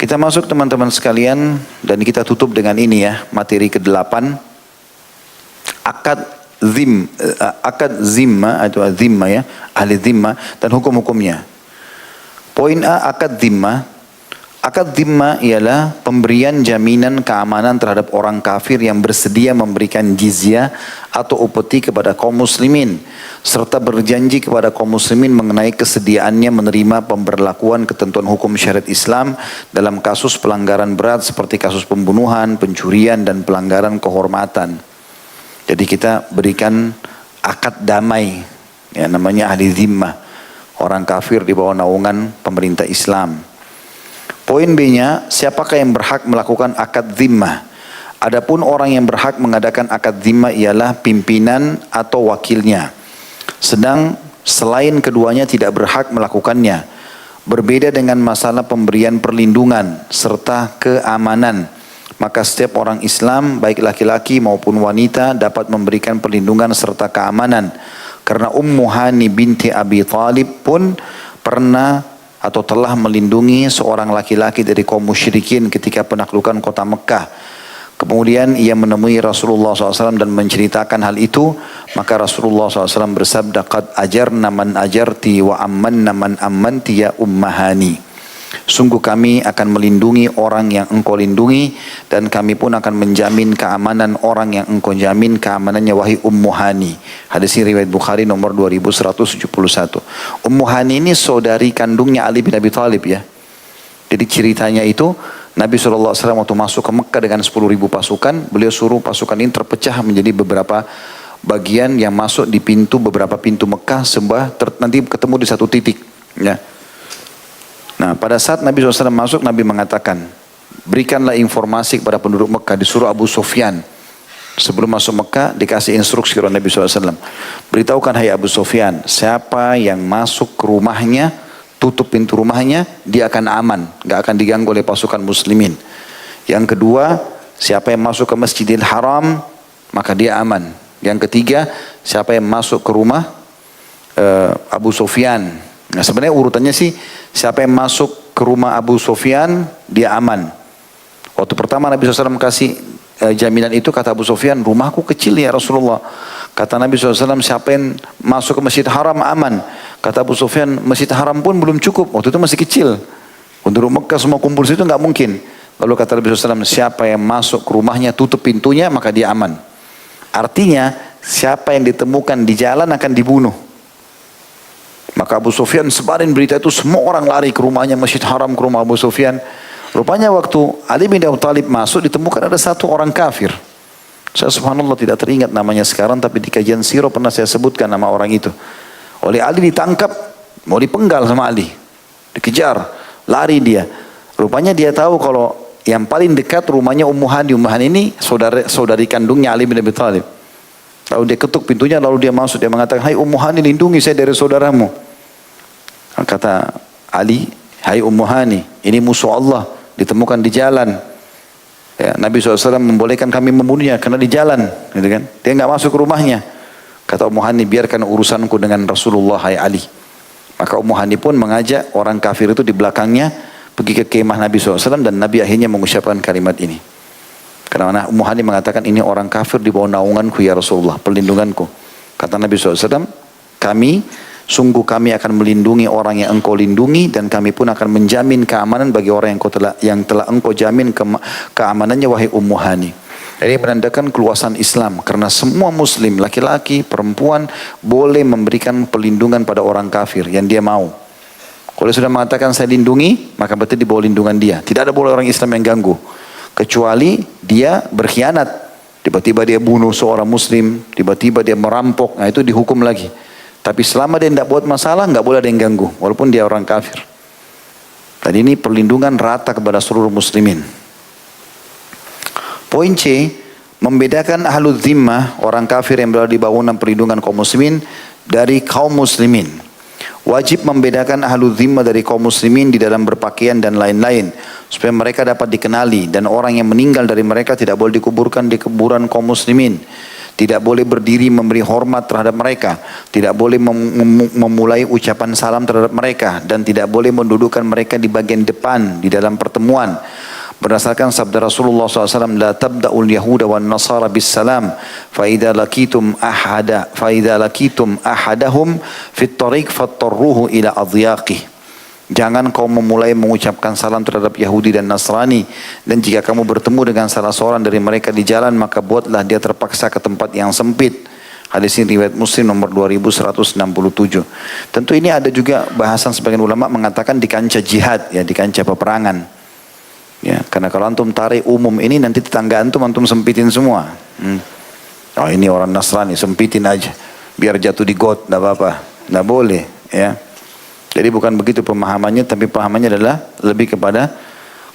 Kita masuk teman-teman sekalian dan kita tutup dengan ini ya, materi ke-8. Akad zimma atau zimma ya, ahli zimma dan hukum-hukumnya. Poin A, akad zimma. Akad zimma ialah pemberian jaminan keamanan terhadap orang kafir yang bersedia memberikan jizyah atau upeti kepada kaum muslimin, serta berjanji kepada kaum muslimin mengenai kesediaannya menerima pemberlakuan ketentuan hukum syariat Islam dalam kasus pelanggaran berat seperti kasus pembunuhan, pencurian dan pelanggaran kehormatan. Jadi kita berikan akad damai, ya namanya ahli zimmah, orang kafir di bawah naungan pemerintah Islam. Poin B-nya, siapakah yang berhak melakukan akad zimmah? Adapun orang yang berhak mengadakan akad zimmah ialah pimpinan atau wakilnya. Sedang selain keduanya tidak berhak melakukannya. Berbeda dengan masalah pemberian perlindungan serta keamanan. Maka setiap orang Islam, baik laki-laki maupun wanita, dapat memberikan perlindungan serta keamanan. Karena Ummu Hani binti Abi Thalib pun pernah atau telah melindungi seorang laki-laki dari kaum musyrikin ketika penaklukan kota Mekah. Kemudian ia menemui Rasulullah SAW dan menceritakan hal itu. Maka Rasulullah SAW bersabda, "Qad ajarna man ajarti wa ammanna man ammanti ya ummahani." Sungguh kami akan melindungi orang yang engkau lindungi dan kami pun akan menjamin keamanan orang yang engkau jamin keamanannya wahai Ummu Hani. Hadis ini riwayat Bukhari nomor 2171. Ummu Hani ini saudari kandungnya Ali bin Abi Thalib ya. Jadi ceritanya itu Nabi SAW waktu masuk ke Mekah dengan 10.000 pasukan, beliau suruh pasukan ini terpecah menjadi beberapa bagian yang masuk di beberapa pintu Mekah nanti ketemu di satu titik ya. Nah pada saat Nabi SAW masuk, Nabi mengatakan, berikanlah informasi kepada penduduk Mekah, disuruh Abu Sufyan. Sebelum masuk Mekah, dikasih instruksi oleh Nabi SAW. Beritahukan, hai Abu Sufyan, siapa yang masuk ke rumahnya, tutup pintu rumahnya, dia akan aman, gak akan diganggu oleh pasukan muslimin. Yang kedua, siapa yang masuk ke Masjidil Haram, maka dia aman. Yang ketiga, siapa yang masuk ke rumah Abu Sufyan. Nah sebenarnya urutannya sih, siapa yang masuk ke rumah Abu Sufyan, dia aman. Waktu pertama Nabi SAW kasih jaminan itu, kata Abu Sufyan, rumahku kecil ya Rasulullah. Kata Nabi SAW, siapa yang masuk ke Masjid Haram aman. Kata Abu Sufyan, Masjid Haram pun belum cukup, waktu itu masih kecil. Untuk Mekah semua kumpul situ nggak mungkin. Lalu kata Nabi SAW, siapa yang masuk ke rumahnya, tutup pintunya, maka dia aman. Artinya, siapa yang ditemukan di jalan akan dibunuh. Maka Abu Sufyan sebarin berita itu, semua orang lari ke rumahnya, Masjid Haram, ke rumah Abu Sufyan. Rupanya waktu Ali bin Abi Thalib masuk, ditemukan ada satu orang kafir. Saya subhanallah tidak teringat namanya sekarang, tapi di kajian sirah pernah saya sebutkan nama orang itu. Oleh Ali ditangkap, mau dipenggal sama Ali. Dikejar, lari dia. Rupanya dia tahu kalau yang paling dekat rumahnya Ummu Hani. Ummu Hani ini saudari kandungnya Ali bin Abi Thalib. Lalu dia ketuk pintunya, lalu dia masuk, dia mengatakan, hai Ummu Hani, lindungi saya dari saudaramu. Kata Ali, hai Ummu Hani, ini musuh Allah, ditemukan di jalan. Ya, Nabi SAW membolehkan kami membunuhnya karena di jalan, gitu kan? Dia nggak masuk ke rumahnya. Kata Ummu Hani, biarkan urusanku dengan Rasulullah, hai Ali. Maka Ummu Hani pun mengajak orang kafir itu di belakangnya pergi ke kemah Nabi SAW dan Nabi akhirnya mengucapkan kalimat ini. Karena Ummu Hani mengatakan, ini orang kafir di bawah naunganku ya Rasulullah, perlindunganku. Kata Nabi SAW, sungguh kami akan melindungi orang yang engkau lindungi dan kami pun akan menjamin keamanan bagi orang yang telah engkau jamin keamanannya wahai Ummu Hani. Jadi menandakan keluasan Islam karena semua muslim, laki-laki, perempuan boleh memberikan perlindungan pada orang kafir yang dia mau. Kalau sudah mengatakan saya lindungi, maka berarti di bawah lindungan dia. Tidak ada boleh orang Islam yang ganggu. Kecuali dia berkhianat. Tiba-tiba dia bunuh seorang muslim, tiba-tiba dia merampok, nah itu dihukum lagi. Tapi selama dia tidak buat masalah, nggak boleh ada yang ganggu, walaupun dia orang kafir. Dan ini perlindungan rata kepada seluruh muslimin. Poin C, membedakan ahlul zimmah, orang kafir yang berada di bawah perlindungan kaum muslimin, dari kaum muslimin. Wajib membedakan ahlul zimmah dari kaum muslimin di dalam berpakaian dan lain-lain, supaya mereka dapat dikenali dan orang yang meninggal dari mereka tidak boleh dikuburkan di kuburan kaum muslimin. Tidak boleh berdiri memberi hormat terhadap mereka. Tidak boleh memulai ucapan salam terhadap mereka. Dan tidak boleh mendudukkan mereka di bagian depan di dalam pertemuan. Berdasarkan sabda Rasulullah SAW, la tabda'ul yahuda wan nasara bis salam, fa'idha lakitum ahadahum fit tariq fattarruhu ila adhyaqih. Jangan kau memulai mengucapkan salam terhadap Yahudi dan Nasrani, dan jika kamu bertemu dengan salah seorang dari mereka di jalan, maka buatlah dia terpaksa ke tempat yang sempit. Hadis ini riwayat Muslim nomor 2167. Tentu ini ada juga bahasan sebagian ulama mengatakan di kancah jihad, ya, di kancah peperangan. Ya, karena kalau antum tarik umum ini nanti tetangga antum sempitin semua. Oh, ini orang Nasrani, sempitin aja, biar jatuh di got, tidak apa-apa, tidak boleh. Ya, jadi bukan begitu pemahamannya, tapi pemahamannya adalah lebih kepada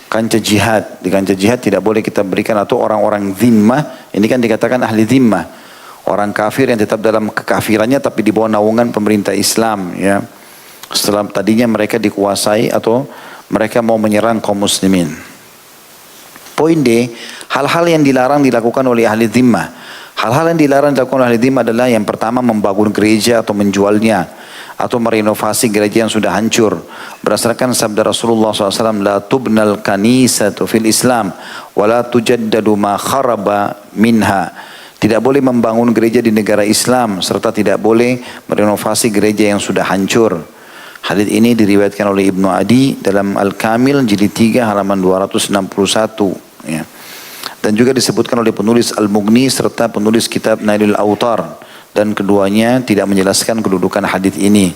kancah jihad. Di kancah jihad tidak boleh kita berikan, atau orang-orang zimmah, ini kan dikatakan ahli zimmah, orang kafir yang tetap dalam kekafirannya tapi di bawah naungan pemerintah Islam. Ya, setelah tadinya mereka dikuasai atau mereka mau menyerang kaum muslimin. Poin D, hal-hal yang dilarang dilakukan oleh ahli zimmah. Hal-hal yang dilarang dilakukan oleh ahli zimmah adalah yang pertama membangun gereja atau menjualnya, atau merenovasi gereja yang sudah hancur. Berdasarkan sabda Rasulullah SAW, la tubnal kanisatu fil Islam, wa la tujaddadu ma kharaba minha. Tidak boleh membangun gereja di negara Islam, serta tidak boleh merenovasi gereja yang sudah hancur. Hadits ini diriwayatkan oleh Ibnu Adi dalam Al-Kamil jilid 3 halaman 261. Ya. Dan juga disebutkan oleh penulis Al-Mughni serta penulis kitab Nailul Autar. Dan keduanya tidak menjelaskan kedudukan hadits ini.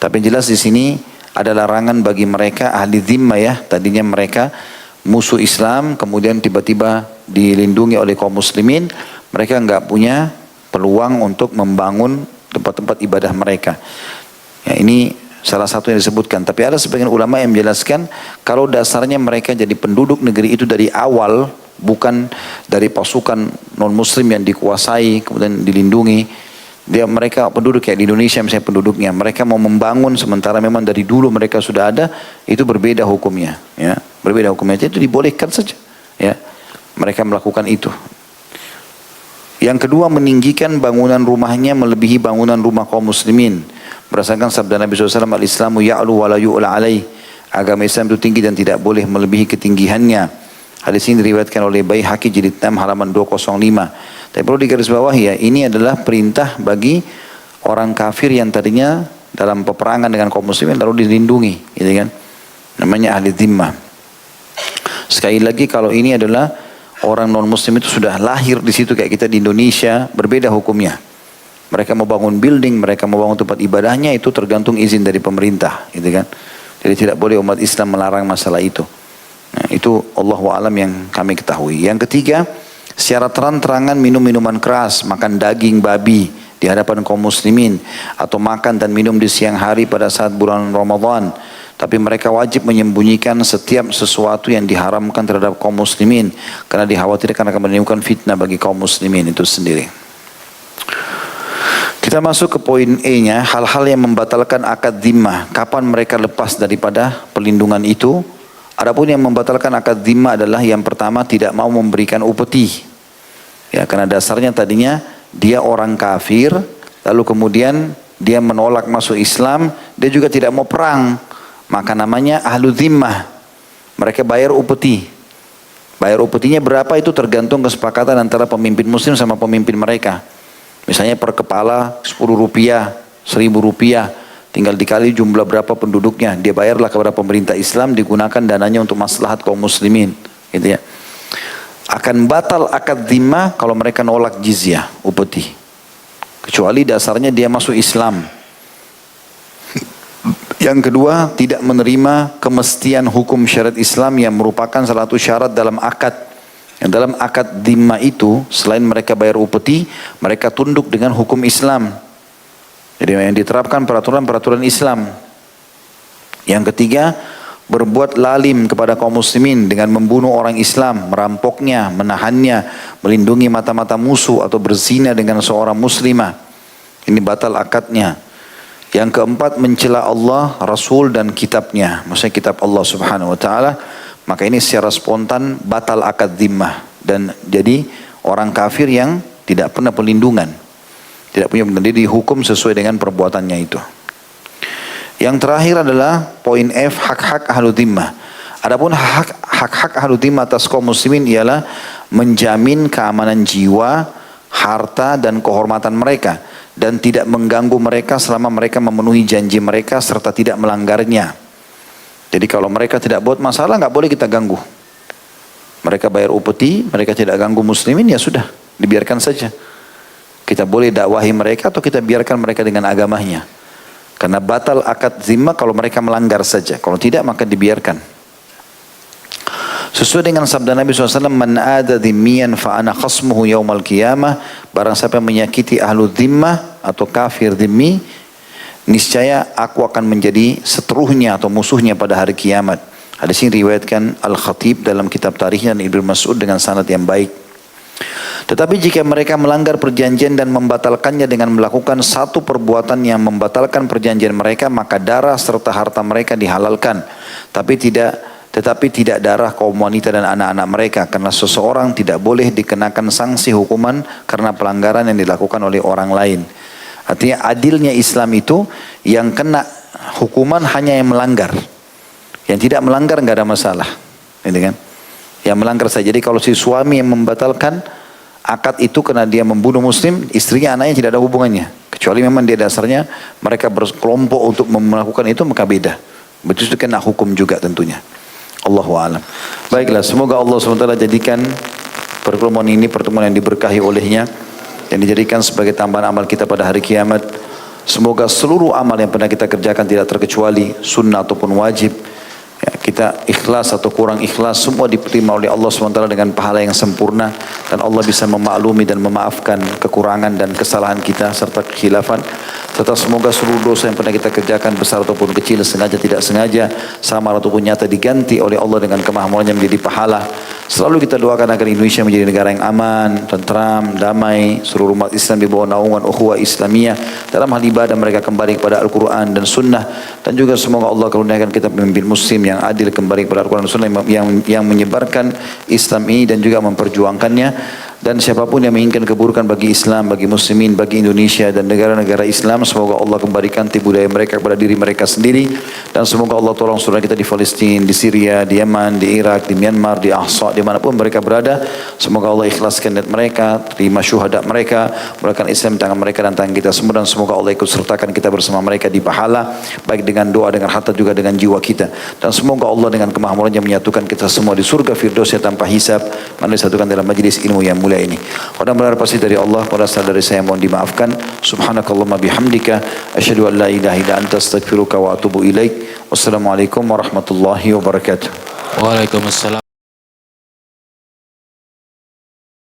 Tapi yang jelas di sini ada larangan bagi mereka ahli zimmah, ya. Tadinya mereka musuh Islam, kemudian tiba-tiba dilindungi oleh kaum muslimin. Mereka enggak punya peluang untuk membangun tempat-tempat ibadah mereka. Ya, ini salah satu yang disebutkan. Tapi ada sebagian ulama yang menjelaskan kalau dasarnya mereka jadi penduduk negeri itu dari awal, bukan dari pasukan non muslim yang dikuasai kemudian dilindungi. Mereka penduduk kayak di Indonesia misalnya penduduknya, mereka mau membangun sementara memang dari dulu mereka sudah ada, itu berbeda hukumnya. Ya, berbeda hukumnya, itu dibolehkan saja. Ya, mereka melakukan itu. Yang kedua, meninggikan bangunan rumahnya melebihi bangunan rumah kaum muslimin. Berdasarkan sabda Nabi SAW, al-Islamu ya'lu wa la yu'la alaih. Agama Islam itu tinggi dan tidak boleh melebihi ketinggiannya. Hadis ini diriwayatkan oleh Baihaqi jilid 6 halaman 205. Tapi perlu digarisbawahi, ya, ini adalah perintah bagi orang kafir yang tadinya dalam peperangan dengan kaum muslimin lalu dilindungi, gitu kan? Namanya ahli zimmah. Sekali lagi, kalau ini adalah orang non muslim itu sudah lahir di situ kayak kita di Indonesia, berbeda hukumnya. Mereka mau bangun building, mereka mau bangun tempat ibadahnya, itu tergantung izin dari pemerintah, gitu kan. Jadi tidak boleh umat Islam melarang masalah itu. Nah, itu Allahu a'lam yang kami ketahui. Yang ketiga, secara terang-terangan minum minuman keras, makan daging babi di hadapan kaum muslimin, atau makan dan minum di siang hari pada saat bulan Ramadan. Tapi mereka wajib menyembunyikan setiap sesuatu yang diharamkan terhadap kaum muslimin, karena dikhawatirkan akan menimbulkan fitnah bagi kaum muslimin itu sendiri. Kita masuk ke poin E-nya, hal-hal yang membatalkan akad zimmah. Kapan mereka lepas daripada perlindungan itu? Adapun yang membatalkan akad zimmah adalah yang pertama, tidak mau memberikan upeti. Ya, karena dasarnya tadinya dia orang kafir, lalu kemudian dia menolak masuk Islam, dia juga tidak mau perang. Maka namanya ahlu zimmah. Mereka bayar upeti. Bayar upetinya berapa itu tergantung kesepakatan antara pemimpin muslim sama pemimpin mereka. Misalnya per kepala 10 rupiah, 1000 rupiah, tinggal dikali jumlah berapa penduduknya, dia bayarlah kepada pemerintah Islam, digunakan dananya untuk maslahat kaum muslimin, gitu ya. Akan batal akad zimmah kalau mereka nolak jizyah, upeti. Kecuali dasarnya dia masuk Islam. Yang kedua, tidak menerima kemestian hukum syariat Islam yang merupakan salah satu syarat dalam akad. Yang dalam akad zimmah itu, selain mereka bayar upeti, mereka tunduk dengan hukum Islam. Jadi yang diterapkan peraturan-peraturan Islam. Yang ketiga, berbuat lalim kepada kaum muslimin dengan membunuh orang Islam, merampoknya, menahannya, melindungi mata-mata musuh, atau berzina dengan seorang muslimah. Ini batal akadnya. Yang keempat, mencela Allah, Rasul dan kitabnya. Maksudnya kitab Allah subhanahu wa ta'ala. Maka ini secara spontan batal akad zimmah. Dan jadi orang kafir yang tidak pernah perlindungan, tidak punya benar, dia dihukum sesuai dengan perbuatannya itu. Yang terakhir adalah poin F, hak-hak ahlu dhimmah. Adapun hak-hak ahlu dhimmah atas kaum muslimin ialah menjamin keamanan jiwa, harta dan kehormatan mereka dan tidak mengganggu mereka selama mereka memenuhi janji mereka serta tidak melanggarnya. Jadi kalau mereka tidak buat masalah, nggak boleh kita ganggu. Mereka bayar upeti, mereka tidak ganggu muslimin, ya sudah, dibiarkan saja. Kita boleh dakwahi mereka atau kita biarkan mereka dengan agamanya. Karena batal akad zimmah kalau mereka melanggar saja. Kalau tidak maka dibiarkan. Sesuai dengan sabda Nabi SAW, Man ada dhimmiyan fa'ana khasmuhu yawmal qiyamah. Barang siapa yang menyakiti ahlu dhimmah atau kafir dhimmi, niscaya aku akan menjadi seteruhnya atau musuhnya pada hari kiamat. Hadis ini riwayatkan Al-Khatib dalam kitab tarikhnya dan Ibnu Mas'ud dengan sanad yang baik. Tetapi jika mereka melanggar perjanjian dan membatalkannya dengan melakukan satu perbuatan yang membatalkan perjanjian mereka, maka darah serta harta mereka dihalalkan. Tetapi tidak darah kaum wanita dan anak-anak mereka, karena seseorang tidak boleh dikenakan sanksi hukuman karena pelanggaran yang dilakukan oleh orang lain. Artinya adilnya Islam itu yang kena hukuman hanya yang melanggar. Yang tidak melanggar nggak ada masalah. Gitu kan? Yang melanggar saja. Jadi kalau si suami yang membatalkan akad itu karena dia membunuh muslim, istrinya anaknya tidak ada hubungannya. Kecuali memang dia dasarnya mereka berkelompok untuk melakukan itu, maka beda. Betul itu kena hukum juga tentunya. Allahu a'lam. Baiklah, semoga Allah SWT jadikan pertemuan ini pertemuan yang diberkahi olehnya, yang dijadikan sebagai tambahan amal kita pada hari kiamat. Semoga seluruh amal yang pernah kita kerjakan tidak terkecuali sunnah ataupun wajib, ya, kita ikhlas atau kurang ikhlas, semua diterima oleh Allah SWT dengan pahala yang sempurna, dan Allah bisa memaklumi dan memaafkan kekurangan dan kesalahan kita serta kekhilafan. Serta semoga seluruh dosa yang pernah kita kerjakan, besar ataupun kecil, sengaja tidak sengaja, samar ataupun nyata, diganti oleh Allah dengan kemahmurannya menjadi pahala. Selalu kita doakan agar Indonesia menjadi negara yang aman, tentram, damai, seluruh umat Islam di bawah naungan ukhuwah Islamiyah dalam hal ibadah mereka kembali kepada Al-Quran dan Sunnah. Dan juga semoga Allah karuniakan kita pemimpin muslim yang adil kembali kepada Al-Quran dan Sunnah, yang menyebarkan Islam ini dan juga memperjuangkannya. Dan siapapun yang menginginkan keburukan bagi Islam, bagi muslimin, bagi Indonesia dan negara-negara Islam, semoga Allah kembalikan budaya mereka kepada diri mereka sendiri. Dan semoga Allah tolong saudara kita di Palestina, di Syria, di Yaman, di Irak, di Myanmar, di Ahsa, dimanapun mereka berada. Semoga Allah ikhlaskan niat mereka, terima syuhada mereka, mulakan Islam tangan mereka dan tangan kita semua. Dan semoga Allah ikut sertakan kita bersama mereka di pahala, baik dengan doa, dengan harta, juga dengan jiwa kita. Dan semoga Allah dengan kemahmurannya menyatukan kita semua di surga Firdausnya tanpa hisab, mana disatukan dalam majlis ilmu yang mulia ini. Kalau benar pasti dari Allah, kalau salah dari saya mohon dimaafkan. Subhanakallahumma bihamdika, asyhadu an la ilaha illa anta, astaghfiruka wa atubu ilaik. Wassalamualaikum warahmatullahi wabarakatuh. Waalaikumsalam.